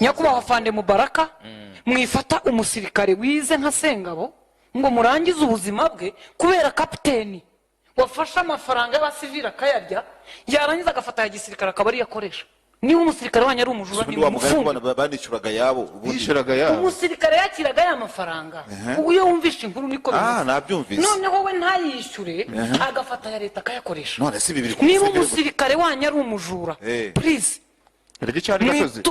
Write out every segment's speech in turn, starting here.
Nyakubaha Fande Mubaraka mwifata umusirikare wize nka Sengabo ngo murangize ubuzima bwe kubera kapiteni wafasha amafaranga y'abasivira akayarya yarangiza agafata ya gisirikare akabari yakoresha. Ni umusirikare wanya ari umujura ni umufungo banicuraga yabo bishiraga yabo umusirikare yakiraga ya mafaranga uyo wumvisha inkuru niko nabyumvise noneho we ntayishure agafata ya leta akayakoresha. None si bibiri ni umusirikare wanya ari umujura please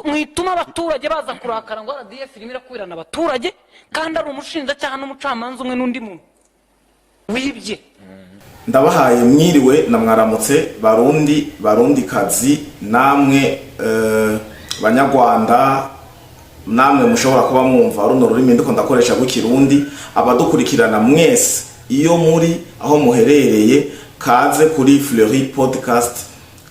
mwituma abaturage baza kurakara ngo RDF irimo irakwirana abaturage kandi ari umushinja cyangwa n'umucamanza umwe n'undi muntu wibye. Ndabahaye mwiriwe na mwaramutse barundi kazi namwe banyarwanda namwe mushobora kuba mwumva runo rurimi ndiko ndakoresha rw'ikirundi abadukurikirana mwese iyo muri aho muherereye kaze kuri Fleury Podcast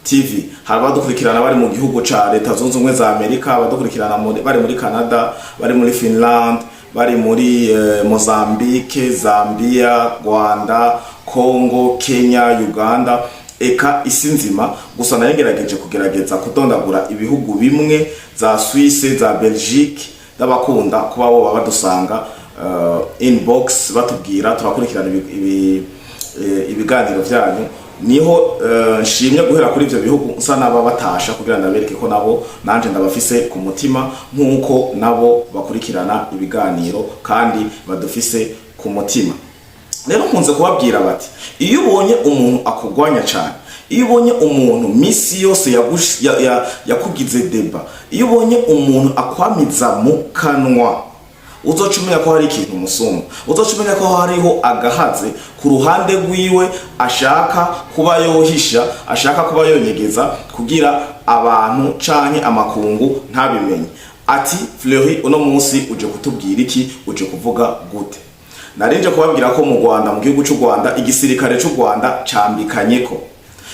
TV. Hari abadukurikirana bari mu gihugu ca Leta Zunze Ubumwe za Amerika, abadukurikirana bari muri Canada, bari muri Finland, bari muri Mozambique, Zambia, Rwanda, Congo, Kenya, Uganda, eka isi nzima. Gusa nayengerageje kugerageza kudondagura ibihugu bimwe za Suisse, za Belgique, n'abakunda kuba bo baba badusanga inbox batubwira turakurikirana ibiganiro byanyu. Niho nshimye guhera kuri ivyo bihugu nsa naba batasha kugira ndabereke ko nabo nanje ndabafise ku mutima nkuko nabo bakurikirana ibiganiro kandi badufise ku mutima. Rero nkunze kubabwira bati iyo ubonye umuntu akugwanya cyane, iyo ubonye umuntu misi yose yakugize deba, iyo ubonye umuntu akwamiza mu kanwa, uzocumenya ko hari ikintu musumba, uzocumenya ko hariho agahaze ku ruhande rwiwe ashaka kuba yohisha, ashaka kuba yonyegeza kugira abantu canke amakungu ntabimenye. Ati Fleury uno munsi uje kutubwira iki, uje kuvuga gute? Narinje kubabwira ko mu Rwanda, mu gihugu cy'u Rwanda, igisirikare cy'u Rwanda cambikanyeko.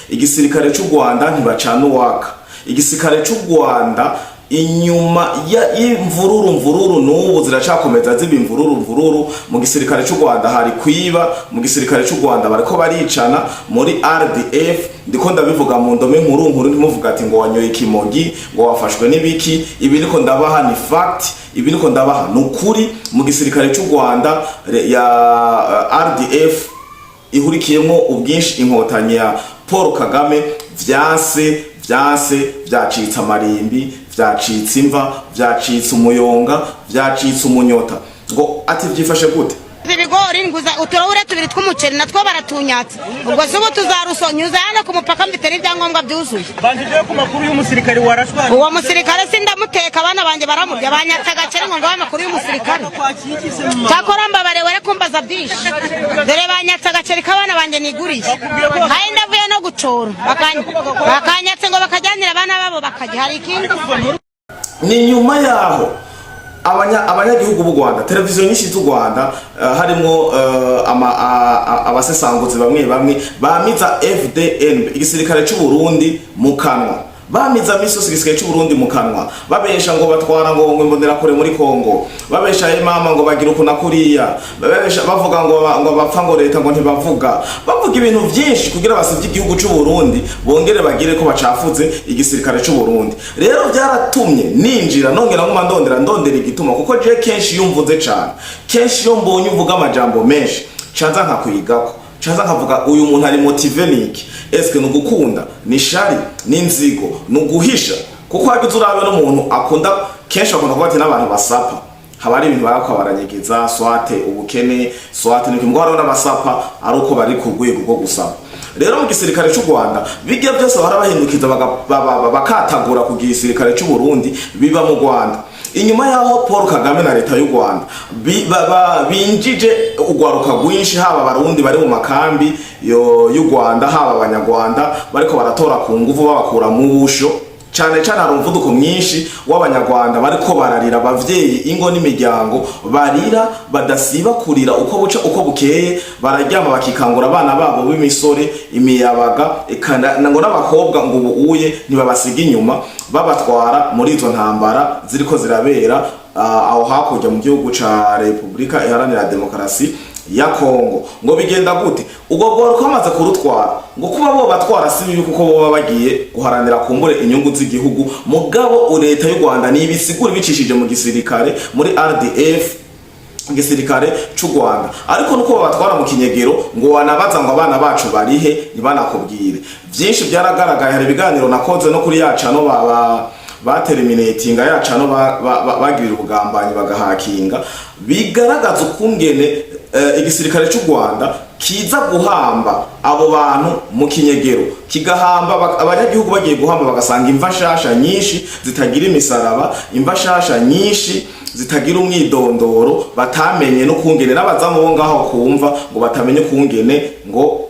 Igisirikare cy'u Rwanda ntibacana uwaka. Igisirikare cy'u Rwanda inyuma y'imvururu n'ubu ziracakomeza ziba imvururu mu gisirikare cy'u Rwanda hari kwiba, mu gisirikare cy'u Rwanda bariko baricana muri RDF. Ndiko ndabivuga mu ndome nkuru ntimuvuga ati ngo wanyoye ikimogi ngo wafashwe n'ibiki. Ibi niko ndabaha ni fact, ibi niko ndabaha nukuri. Mu gisirikare cy'u Rwanda ya RDF ihurikiyemo ubwinshi inkotanyi ya Paul Kagame byacitse amarimbi, byacitse imva, byacitse umuyonga, byacitse umunyota. Ngo ati byifashe gute? Ibigori nguza uturawure tubiri tw'umuceri natwo baratunyatse. Ubwo zubu tuzarusonyuza hano ku mupaka mfite n'ibyangombwa byuzuye. Banjije ku makuru y'umusirikare warashwa. Uwo musirikare sindamuteka abana banje baramurya banyatagacere ngo ngaho makuru y'umusirikare. Cyakora mbabare were kumbaza byinshi. Dore banyatagacere kabana banje nigurisha. Hayi ndavuye no gucora. Bakanyatse ngo bakajyanira abana babo bakajya hari ikindi. Ni nyuma yaho abanyagihugu b'u Rwanda, televiziyo nyinshi z'u Rwanda harimo abasesanguzi bamwe bamiza FDN igisirikare cy'u Burundi mu kanwa. Bamiza misosi igisirikare cy'u Burundi mu kanwa, babesha ngo batwara ngo imbonera kure muri Kongo, babesha mama ngo bagira uko nakuriya, babesha bavuga ngo bapfa ngo leta ngo ntibavuga, bavuga ibintu byinshi kugira basivye igihugu cy'u Burundi bongere bagire ko bacafuze igisirikare cy'u Burundi. Rero byaratumye ninjira nongera nguma ndondera igituma, kuko je kenshi yumvuze cyane, kenshi yo mbonye uvuga amajambo menshi canza nkakwigako, canza nkavuga uyu muntu ari motive niki, eske nugukunda ni shari n'inzigo nuguhisha. Kuko hagize urabe n'umuntu akunda kenshi akunda kuba ati n'abantu basapa, haba ari ibintu bakwa baranyegeza, swate ubukene, swate n'ibintu ngo n'abasapa ari uko bari ku rwego rwo gusapa. Rero mu gisirikare cy'u Rwanda bijya byose barabahindukiza bakatagura ku gisirikare cy'u Burundi biba mu Rwanda. Inyuma yaho Paul Kagame na leta y'u Rwanda binjije ugwaruka gwinshi, haba abarundi bari mu makambi y'u Rwanda, haba abanyarwanda bariko baratora ku nguvu babakura mu busho. Cyane hari umuvuduko mwinshi w'abanyarwanda bariko bararira, abavyeyi ingo n'imiryango barira badasiba kurira uko buca uko bukeye, bararyama bakikangura abana babo b'imisore, imiyabaga, ngo n'abakobwa ngo ubuye ntibabasiga inyuma, babatwara muri izo ntambara ziriko zirabera aho hakurya mu gihugu ca Republika Iharanira Demokarasi ya Kongo ngo bigenda gute ubwo bwo kwamaze kurutwara ngo kuba bo batwara si bibi kuko bo bagiye guharanira kumbure inyungu z'igihugu mugabo leta y'u Rwanda ni ibisigura bicishije mu gisirikare muri RDF gisirikare cy'u Rwanda ariko nuko babatwara mu kinyegero ngo wanabaza ngo abana bacu barihe nibanakubwire byinshi byaragaragaye hari ibiganiro nakoze no kuri yaca no baterminatinga yaca no bagirira ubugambanyi bagahakinga bigaragaza ukungene igisirikare cy'u Rwanda kiza guhamba abo bantu mu kinyegero kigahamba abanyagihugu bagiye guhamba bagasanga imvashasha nyinshi zitagira imisaraba imvashasha nyinshi zitagira umwidondoro batamenye no kungene n'abazamu bo ngaho kumva ngo batamenye kungene ngo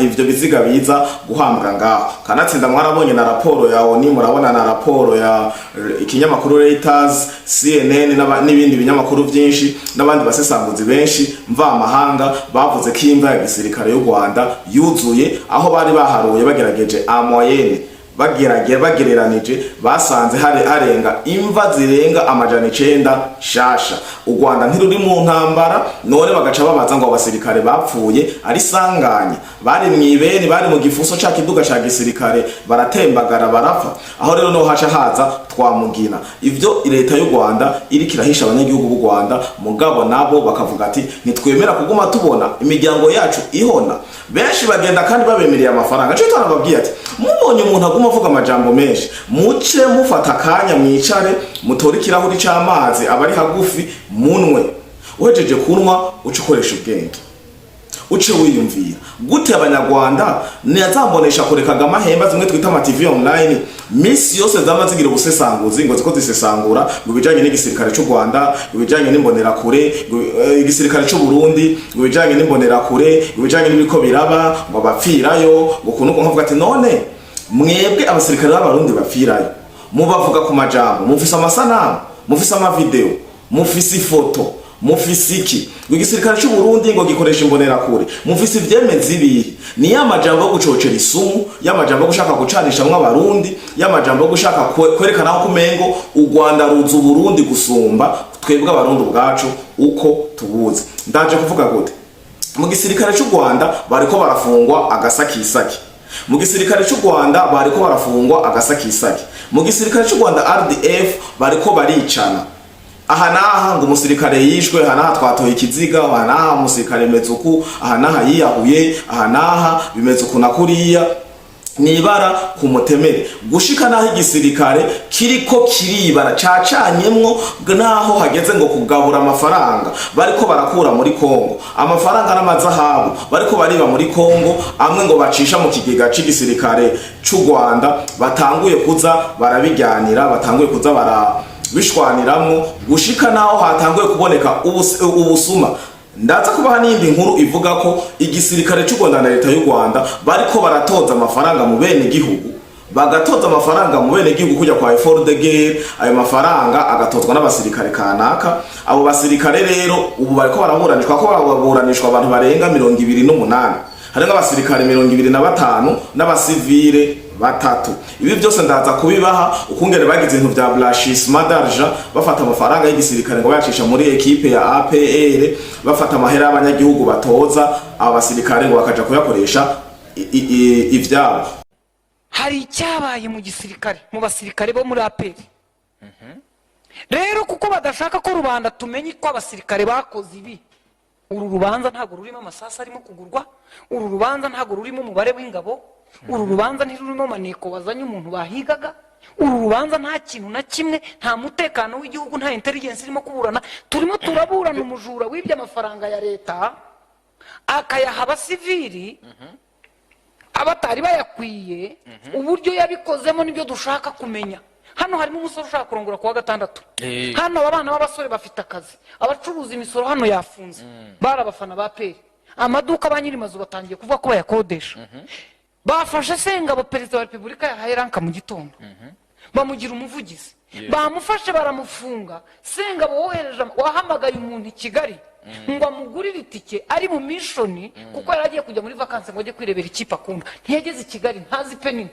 ivyo biziga biza guhambwa ngaho kanatsinda mwarabonye na raporo ya ONU murabona na raporo ya ikinyamakuru Reuters CNN n'ibindi binyamakuru byinshi n'abandi basesanguzi benshi mva amahanga bavuze ko imva ya gisirikare y'u Rwanda yuzuye aho bari baharuye bagerageje amoyene bagereranije basanze harenga imva zirenga amajana 9 shasha u Rwanda ntiruri mu ntambara none bagaca babaza ngo abasirikare bapfuye ari sanganye bari mwibeni bari mu gifuso ca kiduga ca gisirikare baratembagara barapfa aho rero no haca haza twamugina ivyo leta y'u Rwanda iri kirahisha abanyagihugu b'u Rwanda mugabo nabo bakavuga ati nitwemera kuguma tubona imiryango yacu ihona benshi bagenda kandi babemereye amafaranga cyo twanababwiye ati mubonye umuntu aguma avuga amajambo menshi muce mufata kanya mwicare mutora ikirahuri cy'amazi abari hagufi munwe uhejeje kunwa uce ukoresha ubwenge uce wiyumvira gute abanyarwanda ntiyazambonesha kurekaga amahemba zimwe twita ama TV online misi yose zamazigira ubusesanguzi ngo ziko zisesangura ngo bijanye n'igisirikare cy'u Rwanda ngo bijanye n'imbonera kure igisirikare cy'u Burundi ngo bijanye n'imbonera kure ngo bijanye n'ibiko biraba ngo bapfirayo ngo kunuko nkavuga ati none mwebwe abasirikare b'abarundi bapfirayo mubavuga ku majambo mufise amasanamu mufise amavideo mufise ifoto mufise iki igisirikare cy'u Burundi ngo gikoresha imbonera kure mufise ivyemezi ibiri ni yamajambo yo gucocera isumu yamajambo yo gushaka gucanisha mw'abarundi yamajambo yo gushaka kwerekana ko kumengo u Rwanda ruzu Burundi gusumba twebwe abarundi ubwacu uko tubuze ndaje kuvuga gute mu gisirikare cy'u Rwanda bariko barafungwa agasakisaki mu gisirikare cy'u Rwanda bariko barafungwa agasakisaki mu gisirikare cy'u Rwanda RDF bariko baricana aha naha ngo umusirikare yishwe aha naha twatoye ikiziga aha naha umusirikare mezuku aha naha yiyahuye aha naha bimezuku na kuriya nibara ku mutemere gushika naho igisirikare kiriko kiribara cacanyemwo naho hageze ngo kugabura amafaranga bariko barakura muri Kongo amafaranga n'amazahabu bariko bariba muri Kongo amwe ngo bacisha mu kigega c'igisirikare cy'u Rwanda batanguye kuza barabijyanira batanguye kuza bishwaniramwo gushika naho hatanguye kuboneka ubusuma ndaza kubaha n'indi nkuru ivuga ko igisirikare cy'u Rwanda na leta y'u Rwanda bariko baratoza amafaranga mu bene gihugu bagatoza amafaranga mu bene gihugu kujya kwa effort de guerre ayo mafaranga agatozwa n'abasirikare kanaka abo basirikare rero ubu bariko baraburanishwa ko baburanishwa abantu barenga 28 harenga abasirikare 25 n'abasivile batatu ibi byose ndaza kubibaha ukungere bagize ibintu bya blanchissement d'argent bafata amafaranga y'igisirikare ngo bayacisha muri equipe ya APR bafata amahera y'abanyagihugu batoza abasirikare ngo bakaja kuyakoresha ivyabo hari icyabaye mu gisirikare mu basirikare bo muri APR rero kuko badashaka ko rubanda tumenye ko abasirikare bakoze ibi uru rubanza ntago rurimo amasasa arimo kugurwa uru rubanza ntago rurimo umubare w'ingabo uru rubanza ntirurimo maneko wazanye umuntu bahigaga uru rubanza nta kintu na kimwe nta mutekano w'igihugu nta intelligence irimo kuburana turimo turaburana umujura wibye amafaranga ya leta akayaha abasivili abatari bayakwiye uburyo yabikozemo nibyo dushaka kumenya hano harimo umusore ushaka kurongora kuwa gatandatu hano abana b'abasore bafite akazi abacuruza imisoro hano yafunze barabafana ba peri amaduka ba nyiri mazu batangiye kuvuga ko bayakodesha bafashe Sengabo perezida wa Repubulika yahaye ranka mu gitondo bamugira umuvugizi bamufashe baramufunga Sengabo wohereje wahamagaye umuntu i Kigali ngo amugurire itike ari mu mission kuko yaragiye kujya muri vacances ngo ajye kwirebera ikipe akunda ntiyageze i Kigali ntazi penini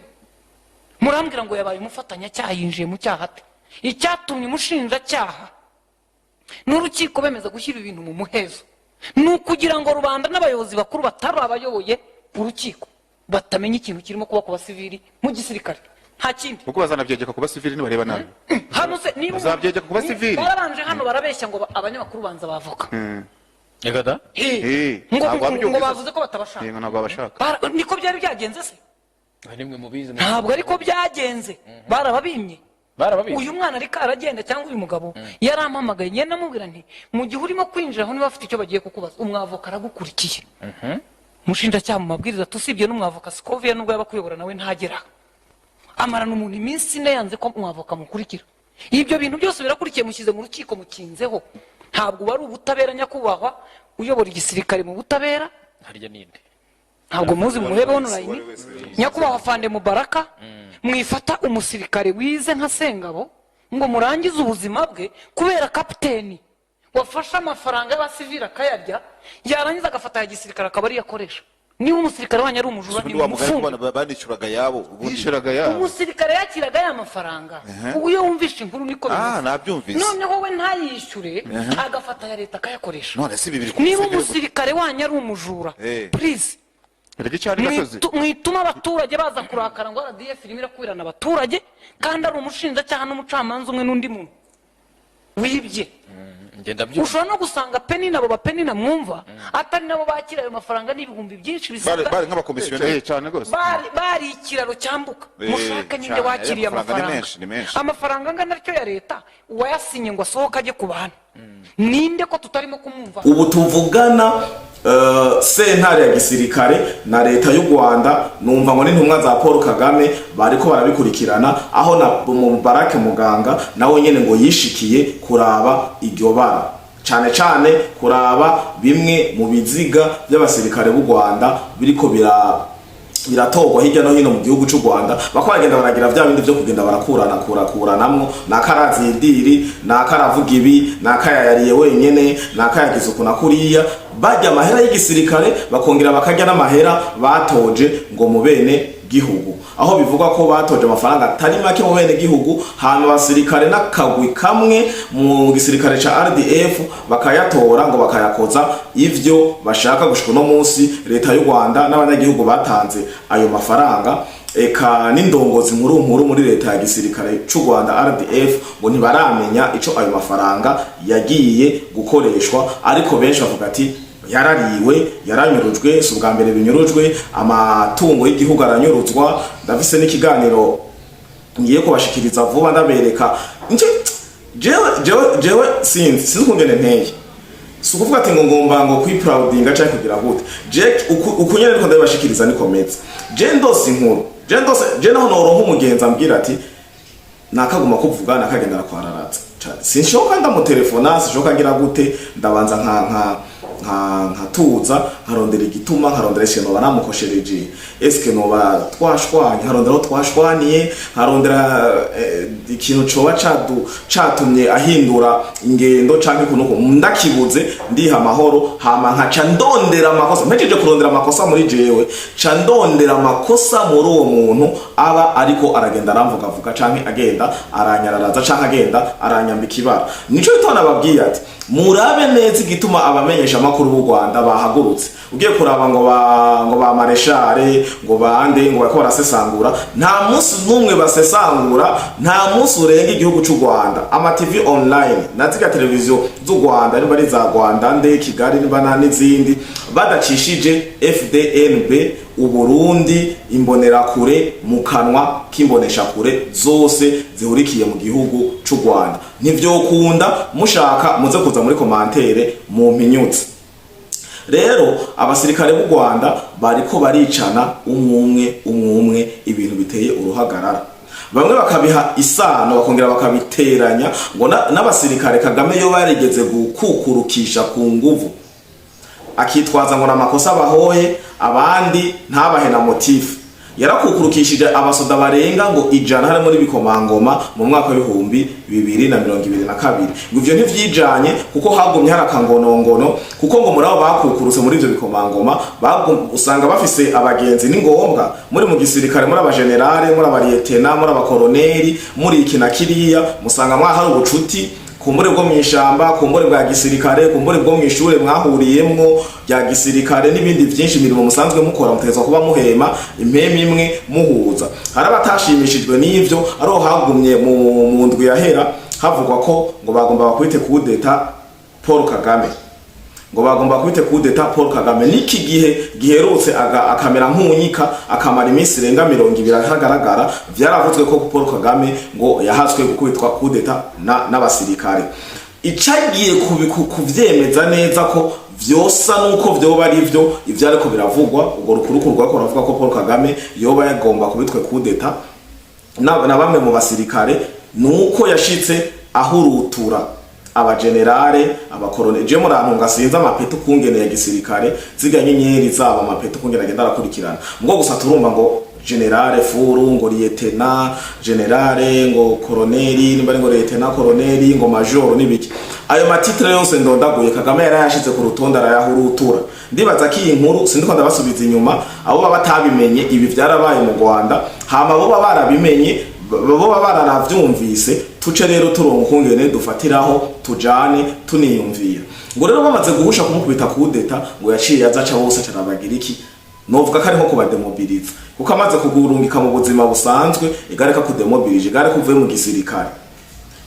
murambwira ngo yabaye umufatanya cyaha yinjiye mu cyahate icyatumye umushinja cyaha n'urukiko bemeza gushyira ibintu mu muhezo ni ukugira ngo rubanda n'abayobozi bakuru batari abayoboye urukiko batamenya ikintu kirimo kuba ku basivili mu gisirikare nta kindi. Kuko bazanabyegeka ku basivili nibareba nabi. Hano se niba bazabyegeka ku basivili. barabanje hano barabeshya ngo abanyamakuru banza bavoka. Egada? Ngo bavuze ko batabashaka. Ntabwo babashaka. Niko byari byagenze se? nimwe mubizi. Ntabwo ariko byagenze. Barababimye. Uyu mwana ariko aragenda cyangwa uyu mugabo yarampamagaye nyene namubwira nti mu gihe urimo kwinjira aho niba bafite icyo bagiye kukubaza umwavoka aragukurikiye. Mushinjacyaha mu mabwiriza tusibye n'umwavoka Scovia nubwo yabakuyobora nawe ntagera. Amarana umuntu iminsi ine yanze ko umwavoka mukurikira. Ibyo bintu byose birakurikiye mushyize mu rukiko mukinzeho. Ntabwo bari ubutabera nyakubahwa uyobora igisirikare mu butabera. Harya ninde? Ntabwo muzi muhebe online. Nyakubahwa Fande Mubaraka mwifata umusirikare wize nka Sengabo ngo murangize ubuzima bwe kubera kapiteni wafasha amafaranga y'abasivili akayarya yarangiza agafata ya gisirikare akaba ari yakoresha. Niba umusirikare wanyu ari umujura ni umufungo. Banicuraga yabo. Yishuraga yabo. Umusirikare yakiraga ya mafaranga. Ubu iyo wumvishe inkuru niko bimeze. Nabyumvise. Noneho we ntayishyure agafata ya leta akayakoresha. None si bibiri. Niba umusirikare wanyu ari umujura please mwituma abaturage baza kurakara ngo RDF irimo irakwirana abaturage kandi ari umushinjacyaha n'umucamanza umwe n'undi muntu wibye. Ushobora no gusanga peni nabo bapenina mwumva atari nabo bakira ayo mafaranga n'ibihumbi byinshi bisabwa bari nk'abakomisiyoneri cyane gose bari ikiraro cyambuka mushaka ninde wakiriye amafaranga angana aricyo ya leta uwayasinye ngo asohoka ajye ku bantu ninde ko tutarimo kumwumva. Ubu tuvugana sentare ya gisirikare na leta y'u Rwanda numva ngo n'intumwa za Paul Kagame bariko barabikurikirana aho na Mubarake muganga nawe nyene ngo yishikiye kuraba iryo bara cyane cyane kuraba bimwe mu biziga by'abasirikare b'u Rwanda biriko biratogwa hirya no hino mu gihugu cy'u Rwanda bako bagenda baragira bya bindi byo kugenda barakuranamwo nakarazidiri nakaravuga ibi nakayayariye wenyene nakayagize uko nakuriya bajya amahera y'igisirikare bakongera bakarya n'amahera batoje ngo mu bene gihugu aho bivuga ko batoje amafaranga atari make mu bene gihugu hano basirikare n'akagwi kamwe mu gisirikare ca RDF bakayatora ngo bakayakoza ivyo bashaka gushika no munsi leta y'u Rwanda n'abanyagihugu batanze ayo mafaranga eka n'indongozi nkuru muri leta ya gisirikare cy'u Rwanda RDF ngo ntibaramenya ico ayo mafaranga yagiye gukoreshwa ariko benshi bavuga ati yarariwe yaranyurujwe si ubwa mbere binyurujwe amatungo y'igihugu aranyuruzwa. Ndafise n'ikiganiro ngiye kubashikiriza vuba ndabereka jewe sinzi kungene nteye si ukuvuga ati ngo ngomba ngo kwiproudinga cyangwa kugira gute ukunyene ariko ndabashikiriza ni komeza ndose inkuru ndose naho noronka umugenzi ambwira ati nakaguma kuvuga nakagenda arakwararaza sinshoka ndamutelefona sinshobora ngira gute ndabanza nkatuza nkarondera igituma nkarondera ikintu baramukoshereje eske noba twashwanye nkarondera twashwaniye nkarondera ikintu coba catumye ahindura ingendo canke kunuko ndakibuze ndiha amahoro hama nkaca ndondera amakosa mpejeje kurondera amakosa muri jewe ca ndondera amakosa muri uwo muntu aba ariko aragenda aramvuga canke agenda aranyararaza canke agenda aranyambika ibara. Nico bitona babwiye ati murabe neza igituma abamenyesha makuru b'u Rwanda bahagurutse ugiye kuraba ngo ba mareshare ngo bande ngo bakora sesangura nta munsi numwe basesangura nta munsi urenga igihugu cy'u Rwanda ama TV online naziga televiziyo z'u Rwanda ari bari za Rwanda nde Kigali n'ibana n'izindi badacishije FDNB Uburundi imbonerakure mu kanwa k'imbonesha kure zose zihurikiye mu gihugu cy'u Rwanda nivyo kunda mushaka muze kuza muri commentaire mu mpinyutse. Rero abasirikare b'u Rwanda bariko baricana umwe ibintu biteye uruhagarara bamwe bakabiha isano bakongera bakabiteranya ngo n'abasirikare Kagame yo barigeze gukukurukisha ku nguvu akitwaza ngo namakosa bahoye abandi ntabahe na motif yarakukurukishije abasoda barenga ngo ijana hari muri bikomangoma mu mwaka w'ibihumbi 2022 ngo ivyo ntivyijanye kuko hagumye harakangonongono kuko ngo muri abo bakukurutse muri ivyo bikomangoma usanga bafise abagenzi ni ngombwa muri mu gisirikare muri abagenerale muri abarietena muri abakoroneri muri iki na kiriya musanga mwa hari ubucuti kumbure bwo mwishamba, kumbure bwa gisirikare, kumbure bwo mwishure mwahuriyemwo bya gisirikare n'ibindi byinshi imirimo musanzwe mukora mutegezwa kuba muhema impemi imwe muhuza. Hari abatashimishijwe n'ivyo ariho hagumye mu ndwi yahera havugwa ko ngo bagomba bakwite kudeta Paul Kagame, ngo bagomba kwite kudeta Paul Kagame. Niki gihe giherutse akamera nk'unyika akamara iminsi irenga 20 ahagaragara, vyaravuzwe ko Paul Kagame ngo yahaswe gukubitwa kudeta n'abasirikare. Icagiye kuvyemeza neza ko vyosa nuko vyoba ari vyo ivyo ariko biravugwa, ubwo rukuruku rwako ravuga ko Paul Kagame yoba yagomba kubitwe kudeta na bamwe mu basirikare, nuko yashitse ahurutura abagenerale abakorone. Je murantunga sinza amapeto kungene ya gisirikare ziga nyenyeri zaba amapeto kungene agenda arakurikirana, ngo gusa turumva ngo generale furu, ngo lieutenant generale, ngo koroneli, nimbari ngo lieutenant koroneli, ngo major nibiki. Ayo matitre yose ndondaguye Kagame yarayashize ku rutonda arayahurutura. Ndibaza ki inkuru sindiko ndabasubiza inyuma abo batabimenye ibi byarabaye mu Rwanda, hama bo barabimenye bo baranavyumvise, tuce rero turongo kungene dufatiraho tujane tuniyumvira. Ngo rero bamaze guhusha kumukubita kudeta ngo yaciye azaca bose carabagira iki, novuga ko ari nko kubademobiliza, kuko amaze kugurungika mu buzima busanzwe igareka kudemobilije, igareka kuvuye mu gisirikare.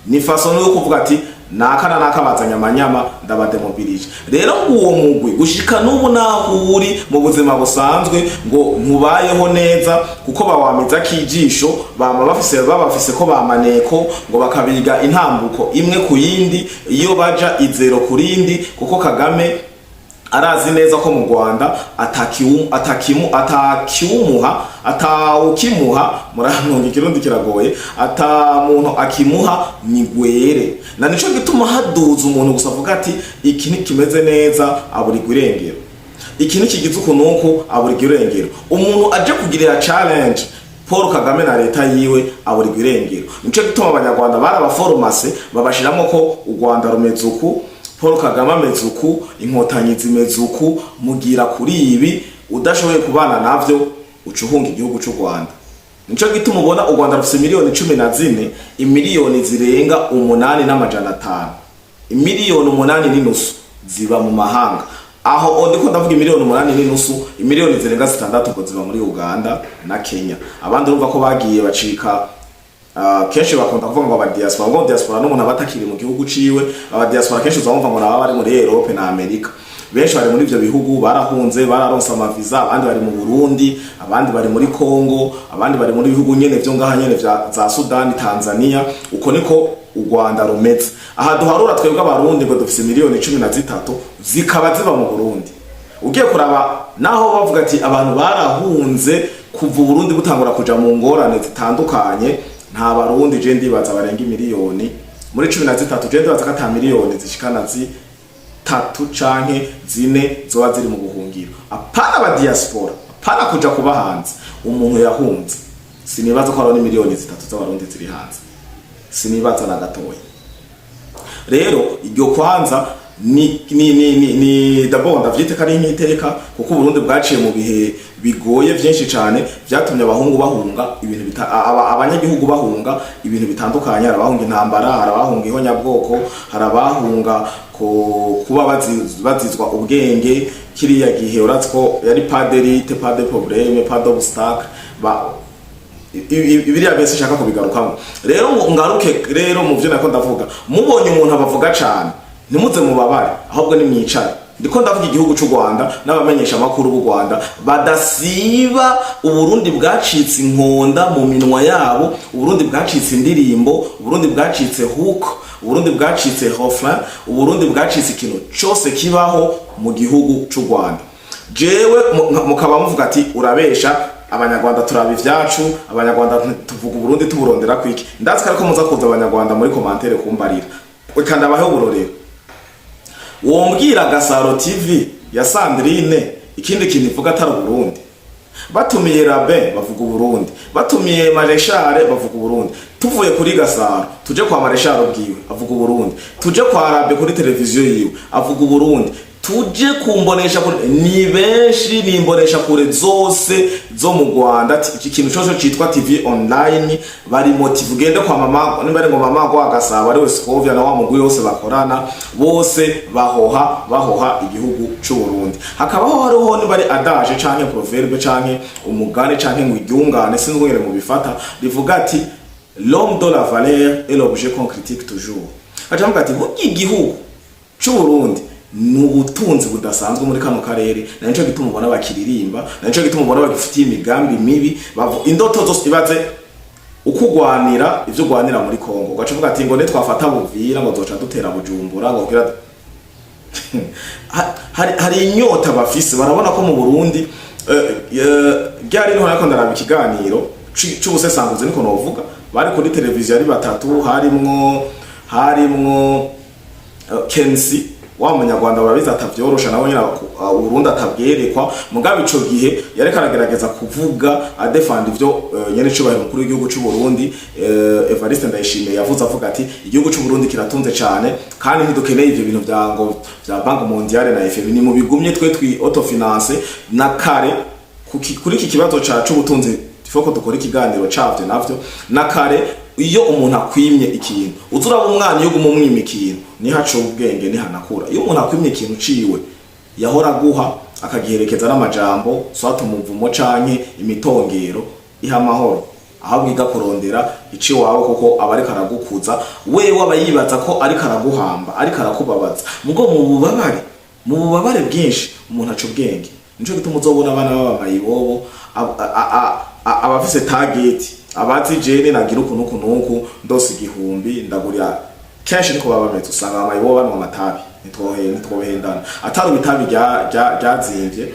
Ni façon yo kuvuga ati nakana nakabazanya amanyama ndabademobilije. Rero uwo mugwi gushika n'ubu naho uri mu buzima busanzwe ngo ntubayeho neza, kuko bawamiza kijisho bama bafise ko bamaneko ngo bakabiga intambuko imwe ku yindi iyo baja izero kurindi, kuko Kagame arazi neza ko mu Rwanda atawukimuha murantunga ikirundi kiragoye, muntu akimuha ni gwere. Na nico gituma haduza umuntu gusa avuga ati iki nikimeze neza aburigwa irengero, iki nikigize ukunuko aburigwa irengero. Umuntu aje kugirira challenge Paul Kagame na leta yiwe aburigwa irengero. Nico gituma abanyarwanda barabaforomase babashiramo ko u Rwanda rumezuku, Paul Kagame amezuku, inkotanyi zimezuku, mugira kuri ibi udashoboye kubana navyo ucuhunga igihugu cy'u Rwanda. Nico gituma ubona u Rwanda rufise miliyoni 14, imiliyoni zirenga 8,500, imiliyoni 8.5 ziba mu mahanga. Aho ndiko ndavuga imiliyoni 8.5, imiliyoni zirenga 6 ngo ziba muri Uganda na Kenya. Abandi urumva ko bagiye bacika kenshi bakunda kuvuga ngo abadiaspora, ngo diaspora n'umuntu abatakiri mu gihugu ciwe. Abadiaspora kenshi uzumva ngo naba bari muri Europe na Amerika. Benshi bari muri ivyo bihugu barahunze, bararonsa amaviza, abandi bari mu Burundi, abandi bari muri Kongo, abandi bari muri bihugu nyene vyo ngaha nyene za Sudan, Tanzania. Uko niko u Rwanda rumeze. Aha duharura twebwe abarundi ngo dufise miliyoni 13 zikaba ziba mu Burundi. Ugiye kuraba naho bavuga ati abantu barahunze kuva Burundi butangura kuja mu ngorane zitandukanye, nta barundi je ndibaza barenga miliyoni muri 13, je ndibaza ko ata miliyoni zishikana 3 canke 4 zoba ziri mu buhungiro. Apana aba diaspora, apana kuja kuba hanze. Umuntu yahunze sinibaza ko ari miliyoni 3 z'abarundi ziri hanze, sinibaza na gatoya. Rero iryo kwanza ni d'abord ndavyite kari nk'iteka, kuko Burundi bwaciye mu bihe bigoye byinshi cyane, byatumye abahungu bahunga ibintu abanyagihugu bahunga ibintu bitandukanye. Arabahunga intambara, arabahunga ihonyabwoko, harabahunga kuba bazizwa ubwenge. Kiriya gihe uratsko yari paderite, pas de problème, pas d'obstacle, ibiriya bese shaka kubigarukamo. Rero ngaruke rero mu byo nako ndavuga, mubonye umuntu abavuga cyane nimuze mubabare, ahubwo ni mwicare. Ndiko ndavuga igihugu cy'u Rwanda n'abamenyesha makuru b'u Rwanda badasiba. Uburundi bwacitse inkonda mu minwa yabo, Uburundi bwacitse indirimbo, Uburundi bwacitse hook, Uburundi bwacitse refrain, Uburundi bwacitse ikintu cyose kibaho mu gihugu cy'u Rwanda. Jewe mukaba muvuga ati urabesha, abanyarwanda turaba ivyacu, abanyarwanda tuvuga Uburundi tuburondera kwiki. Ndazi ko muza kuza abanyarwanda muri commentaire kumbarira ukanda baho burorero. Wombwira Gasaro TV ya Sandrine ikindi kintu ivuga atari Burundi. Batumiye Rabe bavuga Burundi, batumiye Mareshare bavuga Burundi. Tuvuye kuri Gasaro tuje kwa Mareshare ubwiwe avuga Burundi, tuje kwa Rabe kuri televiziyo yiwe avuga Burundi, tuje kumbonesha kure ni benshi nimbonesha kure zose zo mu Rwanda iki kintu cyose citwa TV online bari motive ugende kwa mama niba ngo mama go agasaba ari wese kovya na wa mugwi wose bakorana bose bahoha igihugu cy'u Burundi hakabaho hariho niba ari adage canke proverbe canke umugane canke ngwiryungane sinzwere mu bifata rivuga ati l'homme de la valeur est l'objet qu'on critique toujours atamvuga ati igihugu cy'u Burundi nubutunzi budasanzwe muri kano karere naco gituma ubona bakiririmba naco gituma ubona bagifitiye imigambi mibi indoto zose ibaze ukugwanira ivyo gwanira muri Kongo gacuvuga ati ngo ne twafata buvira ngo zoca dutera Bujumbura ngo kira hari inyota bafise barabona ko mu Burundi ryari no harako ndaraba ikiganiro cy'ubusesanguzi niko novuga bari kuri televiziyo ari batatu harimwo Kensi wa munyarwanda barabiza atavyorosha nawe nyina Burundi atabwerekwa mugabe ico gihe yareka aragerageza kuvuga adefend ivyo nyene cyo bari mukuru w'igihugu cy'u Burundi Evariste Ndayishimiye yavuze avuga ati igihugu cy'u Burundi kiratunze cyane kandi ntidukeneye ivyo bintu bya Banque Mondiale na FMI ni mu bigumye twe autofinance na kare kuri iki kibazo cacu ubutunzi foko dukora ikiganiro cavyo navyo na kare iyo umuntu akwimye ikintu uzuraba umwana yo gumumwima ikintu ni haco ubwenge ni hanakura iyo umuntu akwimye ikintu ciwe yahora guha akagiherekeza n'amajambo swata umuvumo canke imitongero iha amahoro aho bwiga kurondera ici wawe kuko abari karagukuza wewe abayibaza ko ari karaguhamba ari karakubabaza mugo mu bubabare bwinshi umuntu aco ubwenge nico gituma uzobona abana b'abayibobo abafise target abazi jene nagira ukuntu ndose igihumbi ndagurira kenshi niko babameze usanga amayibo banwa amatabi nitwohendana atari bitabi ryazimvye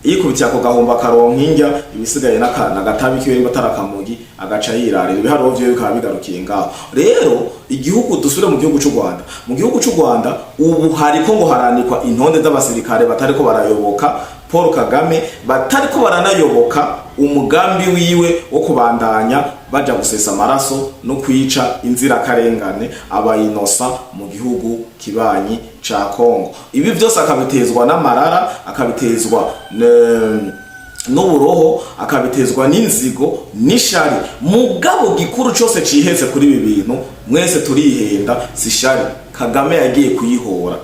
ikubitiye ako gahomba karonkinja ibisigaye n'agatabi kiwe mbatarakamugi agaca yirarira ibiharo vyo bikaba bigarukiye ngaho rero igihugu dusubire mu gihugu cy'u Rwanda mu gihugu cy'u Rwanda ubu hariko ngo haranikwa intonde z'abasirikare batariko barayoboka Paul Kagame batariko baranayoboka umugambi wiwe wo kubandanya baja gusesa amaraso no kwica inzira karengane abayinosa mu gihugu kibanyi ca Kongo ibi byose akabitezwa n'amarara akabitezwa n'uburoho akabitezwa n'inzigo n'ishari mugabo gikuru cyose ciheze kuri ibi bintu mwese turihenda sishari Kagame yagiye kuyihora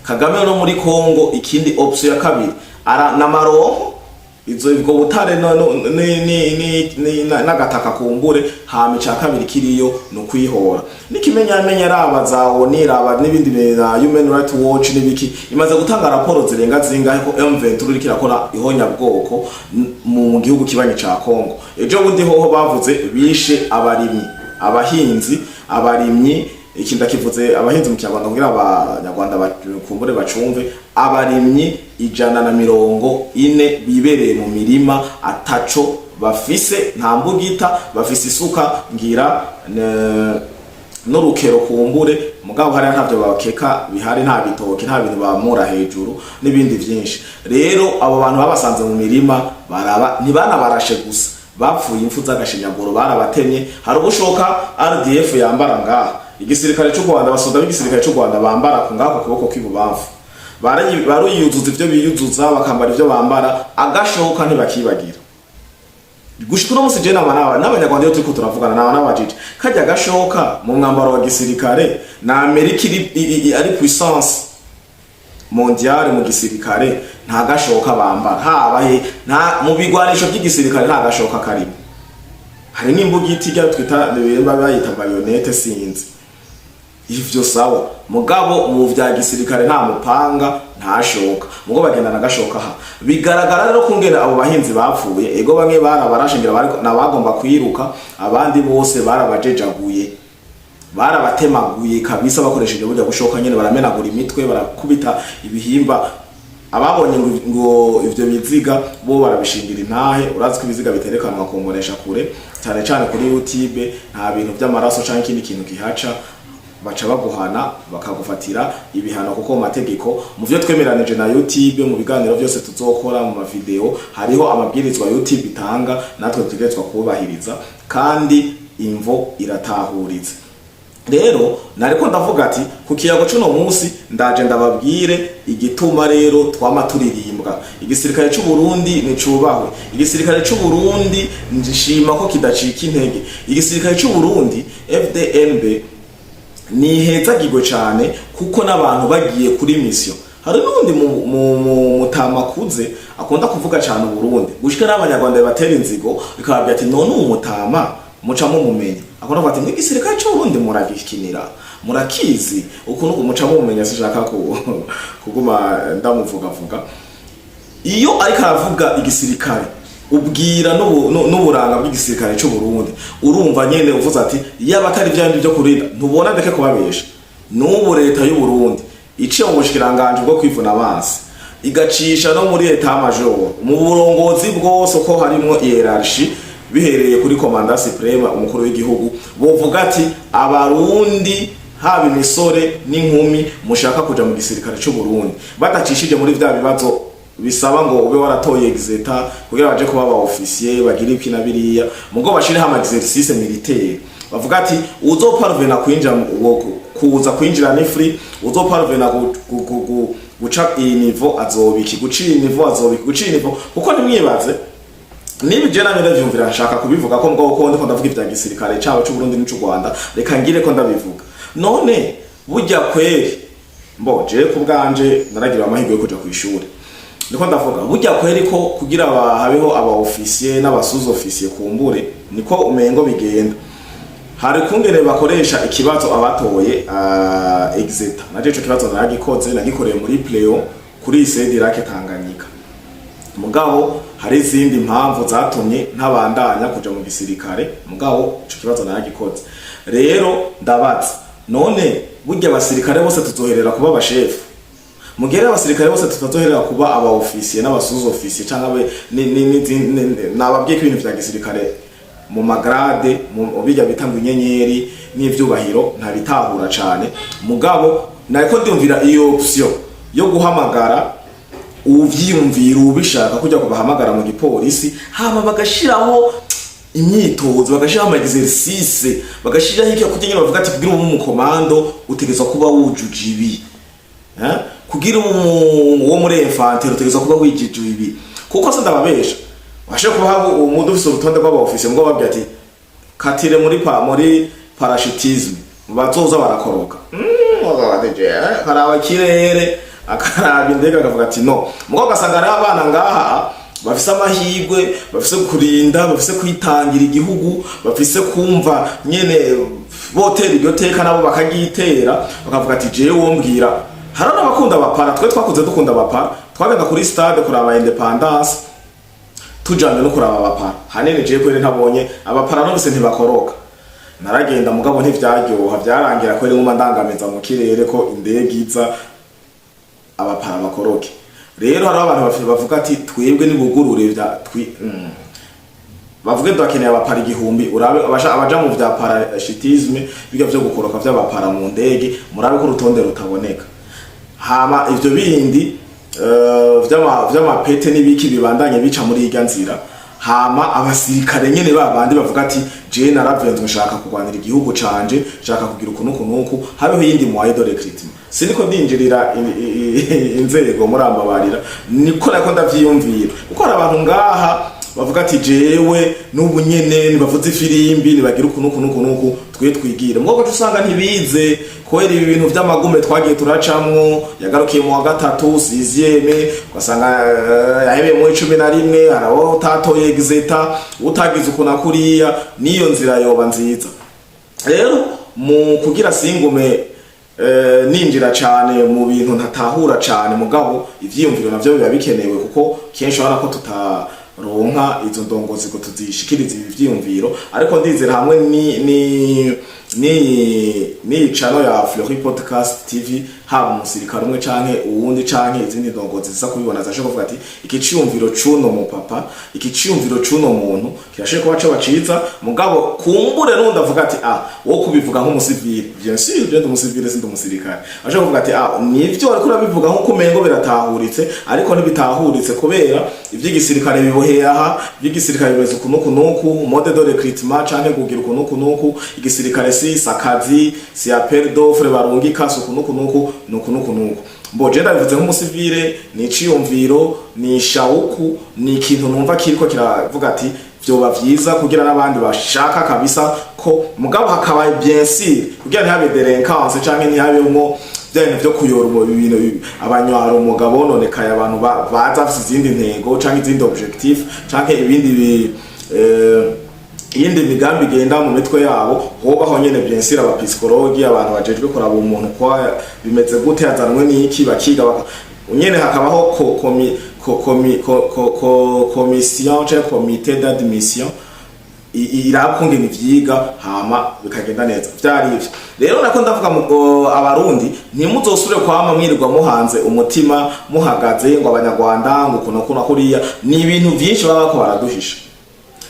Kagame no muri Kongo ikindi option ya kabiri ara namaroho izo ibwo butare n'agataka kumbure hama ca kabiri kiriyo no kwihora nikimenyamenya rabazawo niraba n'ibindi na Human Rights Watch nibiki imaze gutanga raporo zirenga zingahe ko M23 uri kirakora ihonya bwoko mu gihugu kibanyi ca Kongo ejo bundi hoho bavuze bishe abarimyi ikinda kivuze abahinzi mu Kinyarwanda kugira abanyarwanda bakumbure bacumve abarimyi 140 bibereye mu mirima ataco bafise nta mbugita bafise isuka ngira n'urukero kumbure mugabo hari ntavyo bakeka bihari nta bitoki nta bintu bamura hejuru n'ibindi vyinshi rero abo bantu babasanze mu mirima ntibana barashe gusa bapfuye impfu z'agashinyaguro barabatemye hari ubushoka RDF yambara ngaha igisirikare cy'u Rwanda basoda b'igisirikare cy'u Rwanda bambara ku ngako kuboko kw'ibubamfu baruyuzuza ivyo biyuzuza bakambara ivyo bambara agashoka ntibakibagira gushikura musi je n'abanyarwanda yo turiko turavugana n'abajije kajya agashoka mu mwambaro wa gisirikare na Amerika ari puissance mondiale mu gisirikare nta gashoka bambara habahe nta mu bigwanisho by'igisirikare nta gashoka karimo hari n'imbugiti rya twita bayita bayonete sinzi ivyo sawa mugabo mu vya gisirikare nta mupanga nta shoka mugo bagenda nagashoka ha bigaragara rero kungera abo bahinzi bapfuye ego bamwe barabarashingira bariko nabagomba kwiruka abandi bose barabajejaguye barabatemaguye kabisa bakoresheje burya gushoka nyene baramenagura imitwe barakubita ibihimba ababonye ngo ivyo biziga bo barabishingira intahe urazi ko ibiziga biterekanwa kongoresha kure cyane cyane kuri YouTube nta bintu by'amaraso canke ikindi kintu kihaca baca baguhana bakagufatira ibihano kuko mu mategeko mu byo twemeranije na YouTube mu biganiro byose tuzokora mu mavideo hariho amabwirizwa YouTube itanga natwe tutegetswa kubahiriza kandi imvo iratahuriza rero nariko ndavuga ati ku kiyago cuno munsi ndaje ndababwire igituma rero twama turirimbwa igisirikare cy'u Burundi nicubahwe igisirikare cy'u Burundi ndishima ko kidacika intege igisirikare cy'u Burundi FDNB ni hezagirwe cyane kuko n'abantu bagiye kuri mission hari n'undi mutamakuze akunda kuvuga cyane u Burundi gushika n'abanyarwanda batera inzigo bikababwira ati none umutama mucamo mumenye akora bati n'igisirikare cy'u Burundi muragikinira murakizi ukuntu umucamo mumenya sishaka kuguma ndamuvuga iyo ariko aravuga igisirikare ubwira n'uburanga bw'igisirikare cy'u Burundi urumva nyene uvuze ati yaba atari byandi byo kurinda ntubona ndeke kubabesha n'ubu leta y'u Burundi iciye mu bushikiranganje bwo kwivuna abansi igacisha no muri leta major mu burongozi bwose ko harimo hierarchy bihereye kuri komanda supreme umukuru w'igihugu bovuga ati abarundi haba imisore n'inkumi mushaka kuja mu gisirikare cy'u Burundi batacishije muri vya bibazo bisaba ngo ube waratoye exeta kugira baje kuba aba officier bagira ipina biriya mugo bashire ha exercice militaire bavuga ati uzoparvena kuza kwinjira ni free uzoparvena guca niveau azobiki gucira niveau azobiki gucira niveau kuko nimwibaze niba je namwe ndavyumvira nshaka kubivuga ko mugabo ko ndiko ndavuga ivya gisirikare cyabo cy'u Burundi n'u Rwanda reka ngire ko ndabivuga none burya kweri je ku bwanje naragira amahirwe yo kuja ku ishuri niko ndavuga burya kweri ko kugira habeho aba officier n'abasuzo officier kumbure niko umengo bigenda hari kungere bakoresha ikibazo abatoye exeta naje ico kibazo naragikoze nagikoreye muri playo kuri Sedirake Tanganyika mugabo hari izindi mpamvu zatumye ntabandanya kuja mu gisirikare mugabo ico kibazo naragikoze rero ndabaza none burya abasirikare bose tuzoherera kuba abashefu mugere abasirikare bose tutazoherera kuba aba officier n'abasuzo officier cyangwa nababwiye ko ibintu vya gisirikare mu magrade mu bijya bitanga inyenyeri n'ivyubahiro nta bitahura cyane mugabo nariko ndumvira iyo option yo guhamagara uvyiyumvira ubishaka kujya kubahamagara mu gipolisi hama bagashiraho imyitozo bagashiraho ama exercice bagashiraho iki kugira bavuga ati kugira mu komando utegezwa kuba wujuje ibi kugira uwo muri infantry utegezwa kuba wijije ibi kuko se ndababesha washe kuba umuntu ufite urutonde rw'aba officier ngo babwiye ati katire muri parachutisme bazoza barakoroka karaba kirere akaraba indege akavuga ati no mugo gasanga ari abana ngaha bafise amahirwe bafise kurinda bafise kwitangira igihugu bafise kumva nyene botera iryo teka nabo bakagitera bakavuga ati jewe wombwira harana bakunda abapara twe twakuze dukunda abapara twagenda kuri stade kuraba independence tujanye no kuraba abapara hanene je kwere ntabonye abapara no bise ntibakoroka naragenda mugabo ntivyaryoha byarangira kwere nguma ndangameza mu kirere ko indege iza abapara bakoroke rero hari abantu bavuga ati twebwe nibugurure vya bavuge twakeneye abapara igihumbi urabe abaja mu vya parachutisme biga vyo gukoroka vy'abapara mu ndege murabe ko urutonde rutaboneka hama ivyo bindi vy'amapete n'ibiki bibandanye bica muri irya nzira hama abasirikare nyene babandi bavuga ati je naravenzwe nshaka kurwanira igihugu canje nshaka kugira ukuntu habeho yindi moye de recrutement siniko ndinjirira inzego murambabarira niko nako ndavyiyumvira kuko hari abantu ngaha bavuga ati jewe n'ubu nyene nibavuze ifirimbi nibagira ukuntu twe twigira mugabo usanga ntibize kwera ibi bintu vy'amagume twagiye turacamwo yagarukiye mu wa gatatu 6eme ugasanga yahebeye mu 11 haraho utatoye exeta utagize ukuna kuriya niyo nzira yoba nziza rero mu kugira singume ninjira cyane mu bintu ntatahura cyane mugabo ivyiyumviro navyo biba bikenewe kuko kenshi urabona ko ronka izo ndongozi ko tuzishikiriza ibi vyiyumviro ariko ndizera hamwe ni channel ya Fleury Podcast TV haba umusirikare umwe canke uwundi canke izindi ndongozi zisa kubibona zashe kuvuga ati iki ciyumviro cuno mu papa iki ciyumviro cuno muntu kirashe ko baca baciza mugabo kumbure nundi avuga ati wo kubivuga nk'umusivile bien sûr je ndi umusivile sindi umusirikare ashe kuvuga ati nivyo ariko urabivuga nko kumengo biratahuritse ariko ntibitahuritse kubera ivyigisirikare biboheye aha ivy'igisirikare bimeze ukuntu mode de recrutement canke kugira ukuntu igisirikare merci sakazi si appel d'offre barungika sukunuku mbo je ndabivuze nk'umusivile ni ciyumviro ni shauku ni ikintu numva kiriko kiravuga ati vyoba vyiza kugira n'abandi bashaka kabisa ko mugabo hakaba bien sûr kugira ntihabe delinquance canke ntihabemwo byane vyo kuyora ibintu abanywara umugabo none kaya abantu baza afite izindi ntego canke izindi objectif canke ibindi iyindi migambi genda mu mitwe yabo hobaho nyene bien sûr aba psychologue abantu bajejwe kuraba umuntu kwa bimeze gute yazanwe n'iki bakiga nyene hakabaho commission cyangwa comité d'admission irakunge nivyiga hama bikagenda neza vyari ivyo rero nako ndavuga abarundi ntimuzosubire kwama mwirirwa muhanze umutima muhagaze ngo abanyarwanda ngo kuno kuriya ni ibintu byinshi baba ko baraduhisha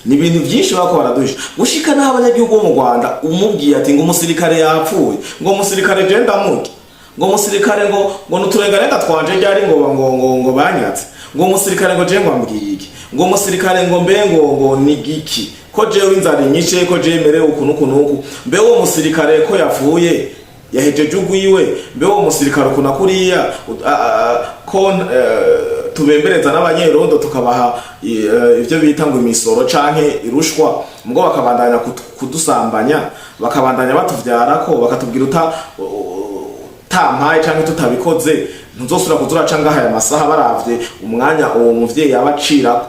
ni ibintu byinshi bako baraduhisha gushika naho abanyagihugu bo mu Rwanda umubwiye ati ngo umusirikare yapfuye ngo umusirikare je ndamuke ngo umusirikare ngo nuturenganenga twanje ryari ngo banyatse ngo umusirikare ngo je ngwambwiye iki ngo umusirikare ngo mbe ngo ni giki ko jewe inzara nyinshi ko je mere ukunuku mbe wo musirikare ko yapfuye yahejeje ugwiwe mbe wo musirikare kuna kuriya ko tubembereza n'abanyerondo tukabaha ivyo bita ngo imisoro canke irushwa mgo bakabandanya kudusambanya bakabandanya batuvyarako bakatubwira tampaye canke tutabikoze ntuzosura kuzura canga haya masaha baravye umwanya uwo muvyeyi abacira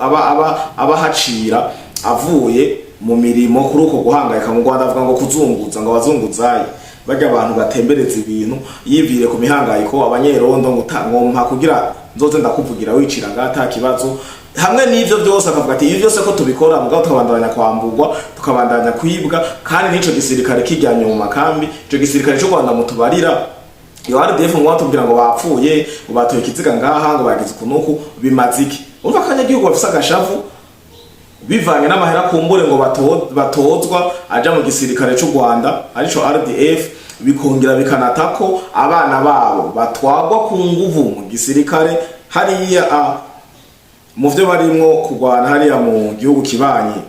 abahacira avuye mu mirimo kuri uko guhangayika mu Rwanda avuga ngo kuzunguza ngo abazunguzayi bajya abantu batembereza ibintu yivire ku mihangayiko abanyerondo ngompa kugira nzoze ndakuvugira wicira ngata kibazo hamwe n'ivyo byose akavuga ati ibi byose ko tubikora mugabo tukabandanya kwambugwa tukabandanya kwibwa kandi nico gisirikare kijyanye mu makambi ico gisirikare cyo Rwanda mutubarira yo RDF ngo batubwira ngo bapfuye ngo batoye kiziga ngaha ngo bagize kunuku bimaziki urumva kanyagihugu bafisa gashavu bivanye n'amahera kumbure ngo batozwa aja mu gisirikare cy'u Rwanda arico RDF bikongera bikanatako abana babo batwagwa ku nguvu mu gisirikare hariya mu vyo barimwo kugwana hariya mu gihugu kibanyi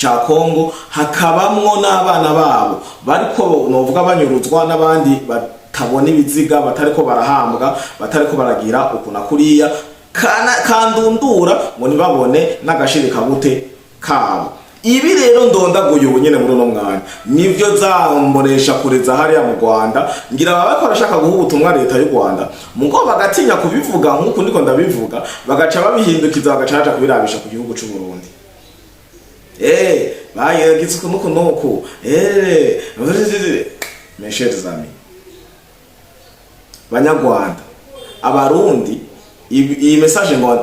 ca Kongo hakabamwo n'abana babo bariko novuga banyuruzwa n'abandi batabona ibiziga batariko barahambwa batariko baragira ukuna kuriya kandundura ngo nibabone n'agashirika bute kabo ibi rero ndondaguye ubunyene muri no mwanya nivyo zamboresha kureza hariya mu Rwanda ngira baba barashaka guha ubutumwa leta y'u Rwanda mugo bagatinya kubivuga nkuko ndiko ndabivuga bagaca babihindukiza bagacaca kubirabisha ku gihugu cy'u Burundi bayagize nuko mes chers amis banyarwanda abarundi iyi message ngo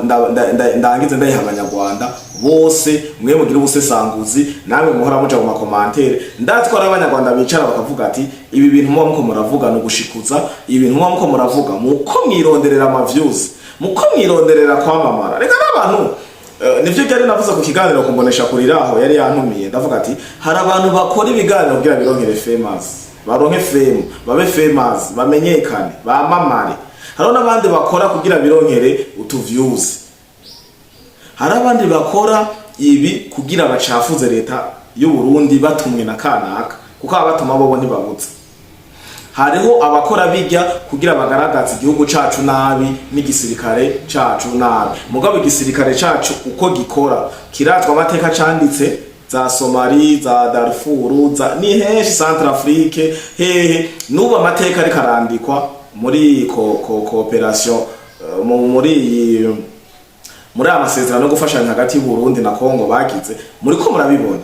ndangize ndayiha abanyarwanda bose mwe mugira ubusesanguzi namwe muhora muca mu commentaire ndatwara abanyarwanda bicara bakavuga ati ibi bintu muko muravuga no gushikuza ibi bintu muko muravuga muko mwironderera ama views muko mwironderera kwamamara reka n'abantu nivyo byari navuze ku kiganiro kumbonesha kuriraho yari yantumiye ndavuga ati hari abantu bakora ibiganiro kugira bironkere famous baronke fame babe famous bamenyekane bamamare hari n'abandi bakora kugira bironkere utuviews hari abandi bakora ibi kugira bacafuze leta y'u Burundi batumwe na kanaka kuko abatuma bobo ntibabutse hariho abakora bijya kugira bagaragaza igihugu cacu nabi n'igisirikare cacu nabi mugabo igisirikare cacu uko gikora kiratwa amateka canditse za Somali za Darfur za ni henshi Centrafrique hehe nuba amateka ari karandikwa muri cooperation muri amasezerano yo gufashanya hagati y'u Burundi na Kongo bagize muri ko murabibona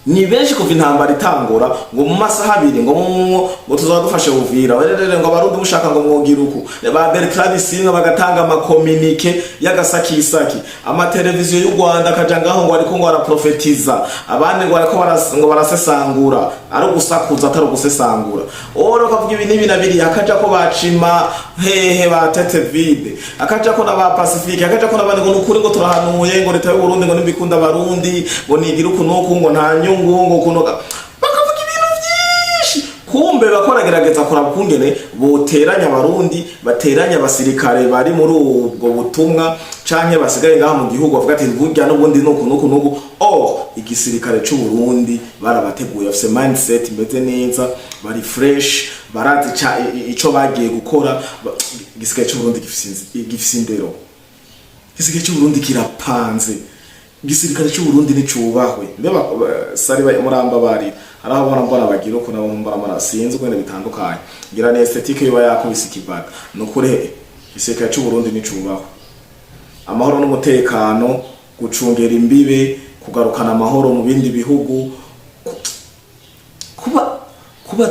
ni benshi kuva intambara itangura ngo mu masaha abiri ngo tuzadufashe Uvira ngo abarundi mushaka ngo mwogira uku ba Bertrand Singa bagatanga amakomunike y'agasakisaki amateleviziyo y'u Rwanda kaja ngaho ngo ariko ngo araprofetiza abandi ngo ariko ngo barasesangura ari gusakuza atari gusesangura oro kavuga ibi nibi nabiri akaja ko bacima hehe batete vide akaja ko naba Pacifique akaja ko nabandi ngo nukuri ngo turahanuye ngo leta y'u Burundi ngo nimbikunda abarundi ngo nigira uku nuku ngo ntanyu ngo kunoga bakavuga ibintu byinshi kumbe bakoragerageza kuraba kungene boteranya abarundi bateranya abasirikare bari muri ubwo butumwa canke basigaye ngaha mu gihugu bavuga ati burya n'ubundi nuku igisirikare cy'u Burundi barabateguye afise mindset imeze neza bari fresh barazi ico bagiye gukora igisirikare cy'u Burundi gifise indero igisirikare cy'u Burundi kirapanze igisirikare cy'u Burundi nicubahwe mbeba sari muramba bari araho barambara bagira uko nabo mbara sinzi kwene bitandukanye ngira ni aesthetique yo yakubise ikibaga nukure igisirikare cy'u Burundi nicubahwe amahoro n'umutekano gucungera imbibe kugarukana amahoro mu bindi bihugu kuba